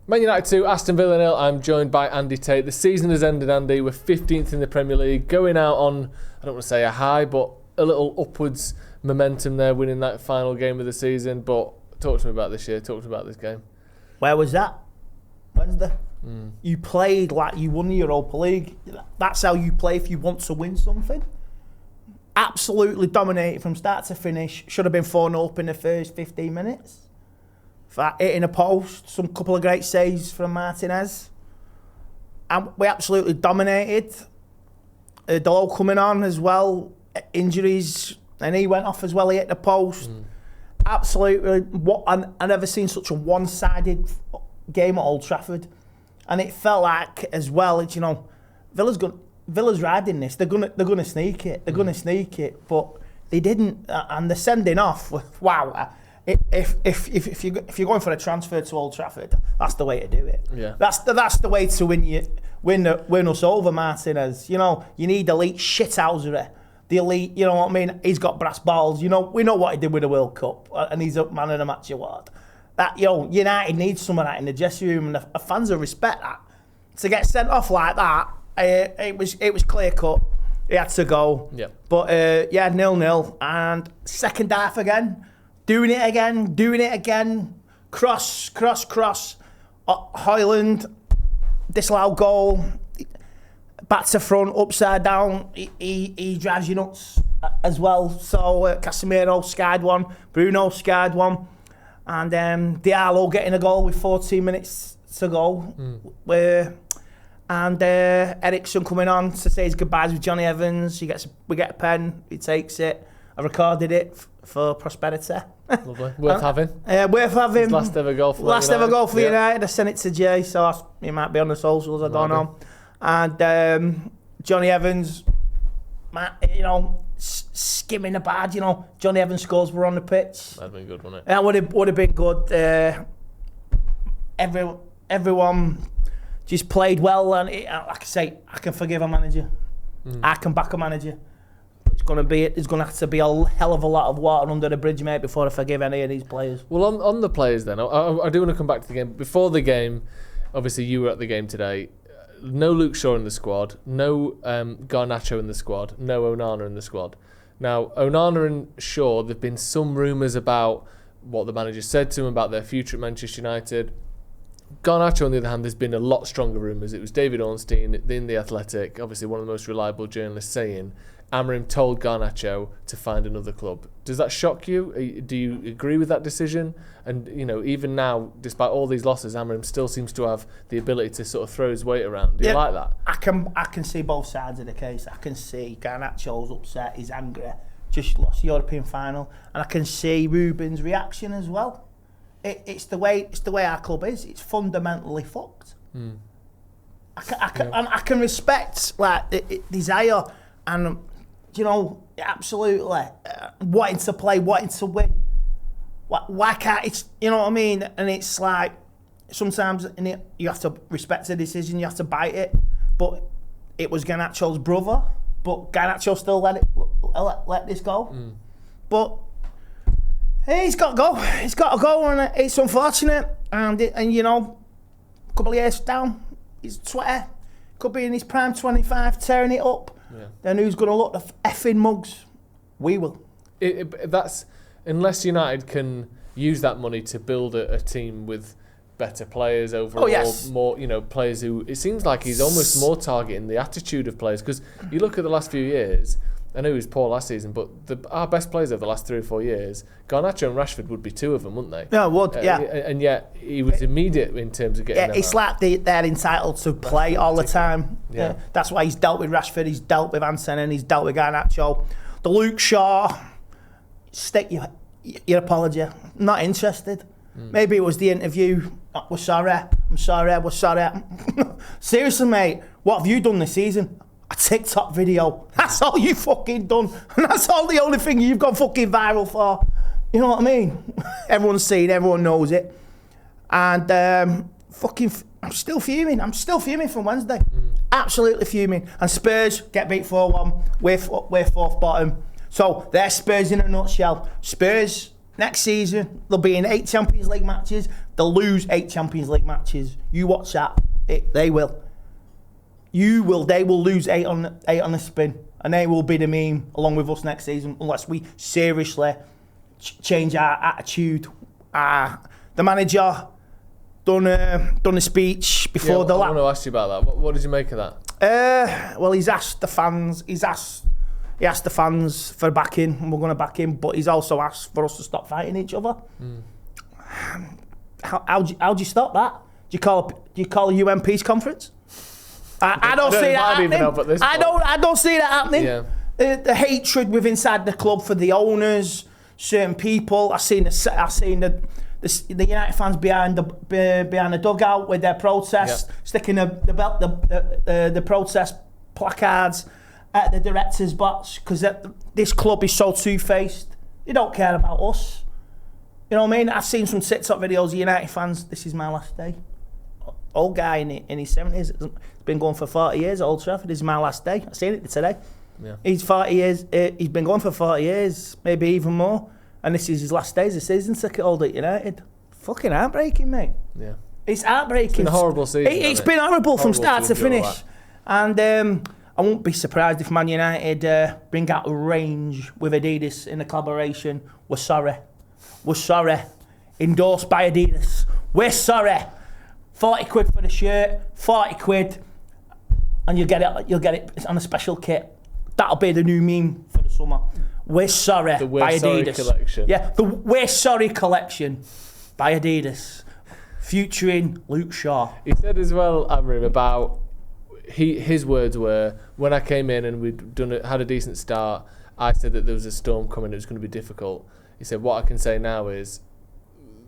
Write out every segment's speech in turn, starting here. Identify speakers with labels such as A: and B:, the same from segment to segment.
A: Man United 2, Aston Villa 0. I'm joined by Andy Tate. The season has ended, Andy. We're 15th in the Premier League, going out on, I don't want to say a high, but a little upwards momentum there, winning that final game of the season. But talk to me about this year. Talk to me about this game.
B: Where was that? Wednesday. You played like you won the Europa League. That's how you play if you want to win something. Absolutely dominated from start to finish. Should have been 4-0 up in the first 15 minutes. Hitting a post, some couple of great saves from Martinez. And we absolutely dominated. Delo coming on as well, injuries, and he went off as well, he hit the post. Absolutely, I've never seen such a one-sided game at Old Trafford. And it felt like, as well, it's, Villa's riding this. They're gonna sneak it. They're gonna sneak it, but they didn't. And the sending off, wow. If you're going for a transfer to Old Trafford, that's the way to do it.
A: Yeah.
B: That's the way to win us over, Martinez. You need elite shithousery. The elite, you know what I mean? He's got brass balls. We know what he did with the World Cup, and he's a man of the match award. That United needs some of that in the dressing room, and the fans will respect that. To get sent off like that, it was clear cut. He had to go.
A: Yep.
B: But 0-0, and second half again. Doing it again. Cross. Højlund, disallowed goal. Back to front, upside down. He drives you nuts as well. So Casemiro skied one. Bruno skied one. And Diallo getting a goal with 14 minutes to go. And Ericsson coming on to say his goodbyes with Johnny Evans. We get a pen. He takes it. I recorded it for prosperity.
A: Lovely. Worth having.
B: Worth having.
A: His last ever goal for
B: United. I sent it to Jay, so he might be on the socials, I don't know. And Johnny Evans, skimming the bad, Johnny Evans scores were on the pitch.
A: That'd been good, wouldn't it?
B: That would have been good. Everyone just played well, and like I say, I can forgive a manager. I can back a manager. There's going to have to be a hell of a lot of water under the bridge, mate, before I forgive any of these players.
A: Well, on the players then, I do want to come back to the game. Before the game, obviously you were at the game today. No Luke Shaw in the squad, no Garnacho in the squad, no Onana in the squad. Now, Onana and Shaw, there have been some rumours about what the manager said to him about their future at Manchester United. Garnacho, on the other hand, there's been a lot stronger rumours. It was David Ornstein in The Athletic, obviously one of the most reliable journalists, saying Amorim told Garnacho to find another club. Does that shock you? Do you agree with that decision? And even now, despite all these losses, Amorim still seems to have the ability to sort of throw his weight around. Do you like that?
B: I can see both sides of the case. I can see Garnacho's upset, he's angry, just lost the European final, and I can see Ruben's reaction as well. It's the way our club is. It's fundamentally fucked. I can respect the desire and absolutely wanting to play, wanting to win. Why can't it's what I mean? And it's like sometimes you have to respect the decision, you have to bite it. But it was Garnacho's brother, but Garnacho still let this go. But he's got to go. He's got to go, and it's unfortunate. And a couple of years down, he's 20, could be in his prime 25, tearing it up. Yeah. Then who's going to look the effing mugs? We will.
A: That's unless United can use that money to build a team with better players overall.
B: Oh, yes.
A: More, players who it seems like he's almost more targeting the attitude of players. Because you look at the last few years. I know he was poor last season, but our best players over the last 3 or 4 years, Garnacho and Rashford would be 2 of them, wouldn't they?
B: Yeah, would. Yeah.
A: And yet he was immediate in terms of getting.
B: Yeah, it's like they're entitled to play all the time.
A: Yeah.
B: That's why he's dealt with Rashford, he's dealt with Hansen, and he's dealt with Garnacho. The Luke Shaw, stick your apology. Not interested. Maybe it was the interview. We're sorry. I'm sorry. We're sorry. Seriously, mate. What have you done this season? A TikTok video. That's all you fucking done. And that's all the only thing you've gone fucking viral for. You know what I mean? Everyone's seen, everyone knows it. And I'm still fuming. I'm still fuming from Wednesday. Absolutely fuming. And Spurs get beat 4-1. We're 4th bottom. So they're Spurs in a nutshell. Spurs, next season, they'll be in 8 Champions League matches. They'll lose 8 Champions League matches. You watch that. They will. They will lose 8 on the spin. And they will be the meme along with us next season unless we seriously change our attitude. The manager done a speech before
A: I want to ask you about that. What did you make of that?
B: Well, he's asked the fans. He asked the fans for backing, and we're going to back him. But he's also asked for us to stop fighting each other. How do you stop that? Do you call a UN peace conference? I don't see that happening. I don't see that happening.
A: Yeah.
B: The hatred within inside the club for the owners, certain people. I've seen the United fans behind the dugout with their protest, sticking the protest placards at the director's box because this club is so two-faced. They don't care about us. You know what I mean? I've seen some TikTok videos of United fans. This is my last day. Old guy in his 70s. It's been going for 40 years at Old Trafford. This is my last day. I've seen it today.
A: Yeah.
B: He's 40 years. He's been going for 40 years, maybe even more. And this is his last days as a season ticket holder at United. Fucking heartbreaking, mate.
A: Yeah.
B: It's heartbreaking.
A: It's been a horrible season.
B: It's been horrible from start to finish. And I won't be surprised if Man United bring out a range with Adidas in a collaboration. We're sorry. We're sorry. Endorsed by Adidas. We're sorry. 40 quid for the shirt, 40 quid, and you'll get it on a special kit. That'll be the new meme for the summer. We're sorry
A: the
B: by Adidas.
A: Collection.
B: Yeah, the We're Sorry collection by Adidas, featuring Luke Shaw.
A: He said as well, Amorim, about his words were, when I came in and had a decent start, I said that there was a storm coming, it was going to be difficult. He said, what I can say now is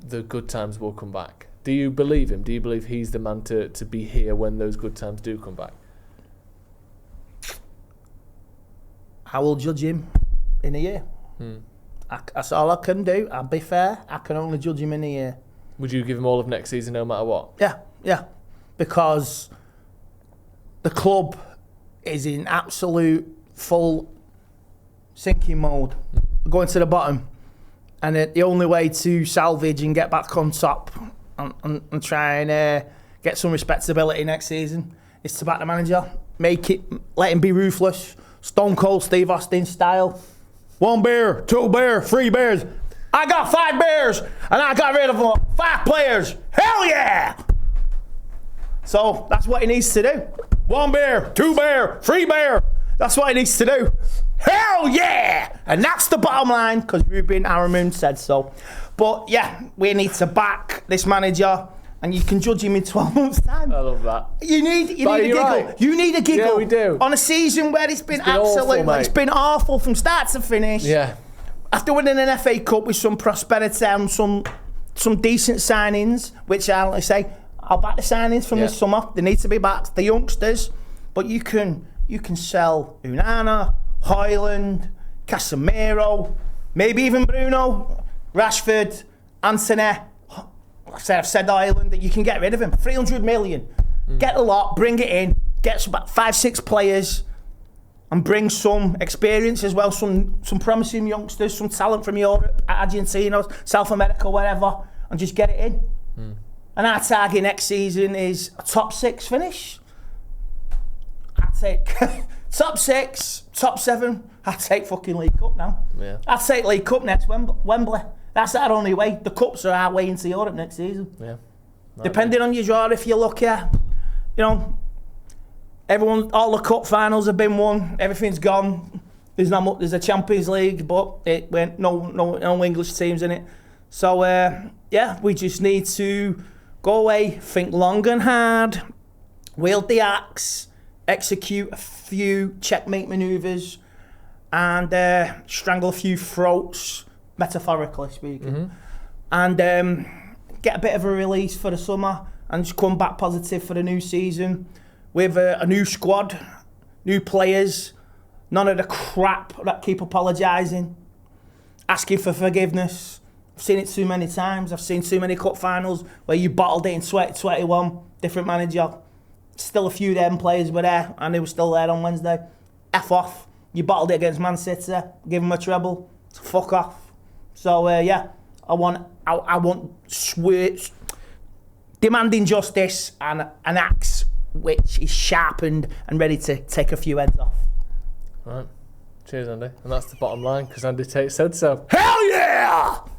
A: the good times will come back. Do you believe him? Do you believe he's the man to be here when those good times do come back?
B: I will judge him in a year. That's all I can do. I'll be fair. I can only judge him in a year.
A: Would you give him all of next season no matter what?
B: Yeah. Because the club is in absolute full sinking mode, going to the bottom. And the only way to salvage and get back on top and try and get some respectability next season is to back the manager, let him be ruthless, Stone Cold Steve Austin style. 1 bear, 2 bear, 3 bears. I got 5 bears and I got rid of them. 5 players. Hell yeah! So that's what he needs to do. 1 bear, 2 bear, 3 bear. That's what he needs to do. Hell yeah! And that's the bottom line because Ruben Amorim said so. But yeah, we need to back this manager, and you can judge him in 12 months' time.
A: I love that.
B: You need a giggle.
A: Right.
B: You need a giggle.
A: Yeah, we do.
B: On a season where it's been absolutely,
A: awful,
B: it's been awful from start to finish.
A: Yeah.
B: After winning an FA Cup with some prosperity and some decent signings, which I'll say, I'll back the signings from this summer. They need to be backed. The youngsters, but you can sell Unana, Højlund, Casemiro, maybe even Bruno, Rashford, Anthony. I've said Ireland, that you can get rid of him. 300 million. Get a lot, bring it in, get about 5-6 players, and bring some experience as well, some promising youngsters, some talent from Europe, Argentina, South America, wherever, and just get it in. And our target next season is a top 6 finish. I'd take top 6, top 7. I'd take fucking League Cup now.
A: Yeah.
B: I'd take League Cup next Wembley. That's our only way. The Cups are our way into Europe next season.
A: Yeah.
B: Depending on your draw, if you're lucky, all the cup finals have been won. Everything's gone. There's not much. There's a Champions League, but it went no English teams in it. So we just need to go away, think long and hard, wield the axe, execute a few checkmate manoeuvres, and strangle a few throats, metaphorically speaking, and get a bit of a release for the summer, and just come back positive for the new season with a new squad, new players, none of the crap that keep apologising, asking for forgiveness. I've seen it too many times. I've seen too many cup finals where you bottled it in 2021, different manager. Still a few of them players were there, and they were still there on Wednesday. F off. You bottled it against Man City, give them a treble. Fuck off. So I want demanding justice and an axe which is sharpened and ready to take a few heads off.
A: Right. Cheers, Andy. And that's the bottom line, because Andy Tate said so.
B: Hell yeah!